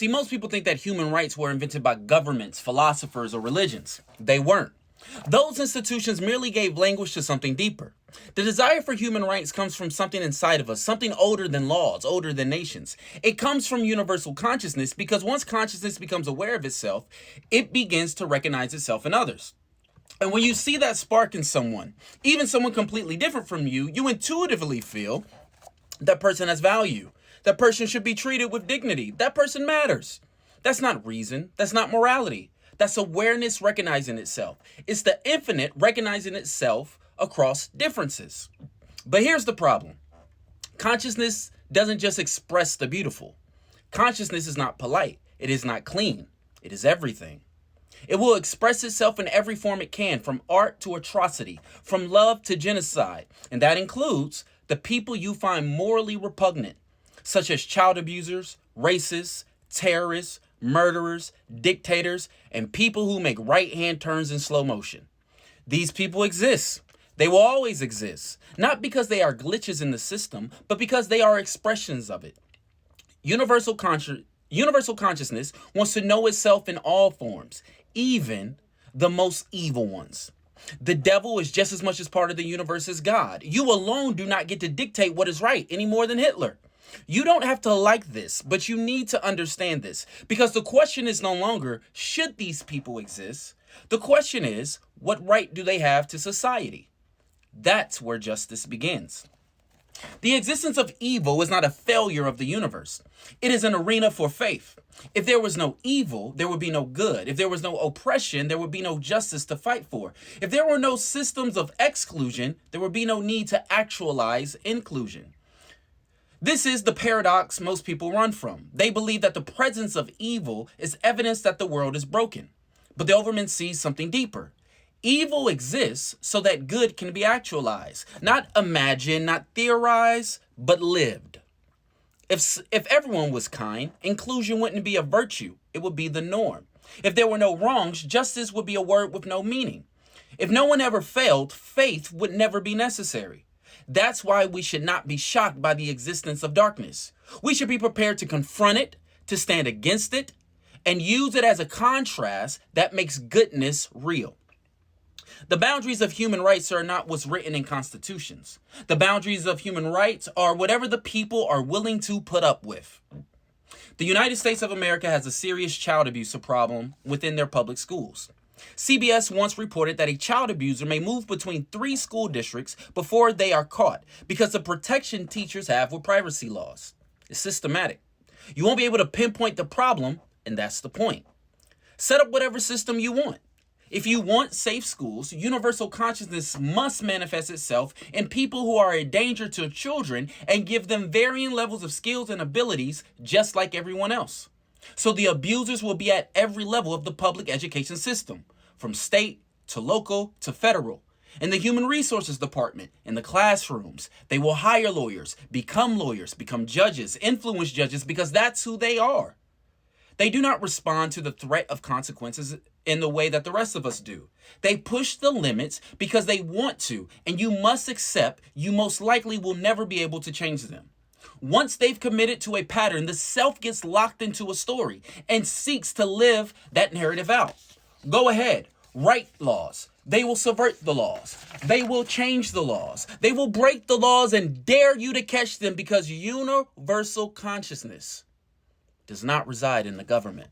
See, most people think that human rights were invented by governments, philosophers, or religions. They weren't. Those institutions merely gave language to something deeper. The desire for human rights comes from something inside of us, something older than laws, older than nations. It comes from universal consciousness because once consciousness becomes aware of itself, it begins to recognize itself in others. And when you see that spark in someone, even someone completely different from you, you intuitively feel that person has value. That person should be treated with dignity. That person matters. That's not reason. That's not morality. That's awareness recognizing itself. It's the infinite recognizing itself across differences. But here's the problem. Consciousness doesn't just express the beautiful. Consciousness is not polite. It is not clean. It is everything. It will express itself in every form it can, from art to atrocity, from love to genocide. And that includes the people you find morally repugnant, such as child abusers, racists, terrorists, murderers, dictators, and people who make right-hand turns in slow motion. These people exist. They will always exist, not because they are glitches in the system, but because they are expressions of it. Universal consciousness wants to know itself in all forms, even the most evil ones. The devil is just as much as part of the universe as God. You alone do not get to dictate what is right any more than Hitler. You don't have to like this, but you need to understand this, because the question is no longer, should these people exist? The question is, what right do they have to society? That's where justice begins. The existence of evil is not a failure of the universe. It is an arena for faith. If there was no evil, there would be no good. If there was no oppression, there would be no justice to fight for. If there were no systems of exclusion, there would be no need to actualize inclusion. This is the paradox most people run from. They believe that the presence of evil is evidence that the world is broken. But the Overman sees something deeper. Evil exists so that good can be actualized. Not imagined, not theorized, but lived. If everyone was kind, inclusion wouldn't be a virtue. It would be the norm. If there were no wrongs, justice would be a word with no meaning. If no one ever failed, faith would never be necessary. That's why we should not be shocked by the existence of darkness. We should be prepared to confront it, to stand against it, and use it as a contrast that makes goodness real. The boundaries of human rights are not what's written in constitutions. The boundaries of human rights are whatever the people are willing to put up with. The United States of America has a serious child abuse problem within their public schools. CBS once reported that a child abuser may move between 3 school districts before they are caught because of protection teachers have with privacy laws. It's systematic. You won't be able to pinpoint the problem, and that's the point. Set up whatever system you want. If you want safe schools, universal consciousness must manifest itself in people who are a danger to children and give them varying levels of skills and abilities just like everyone else. So the abusers will be at every level of the public education system, from state to local to federal. In the human resources department, in the classrooms, they will hire lawyers, become judges, influence judges, because that's who they are. They do not respond to the threat of consequences in the way that the rest of us do. They push the limits because they want to, and you must accept you most likely will never be able to change them. Once they've committed to a pattern, the self gets locked into a story and seeks to live that narrative out. Go ahead, write laws. They will subvert the laws. They will change the laws. They will break the laws and dare you to catch them because universal consciousness does not reside in the government.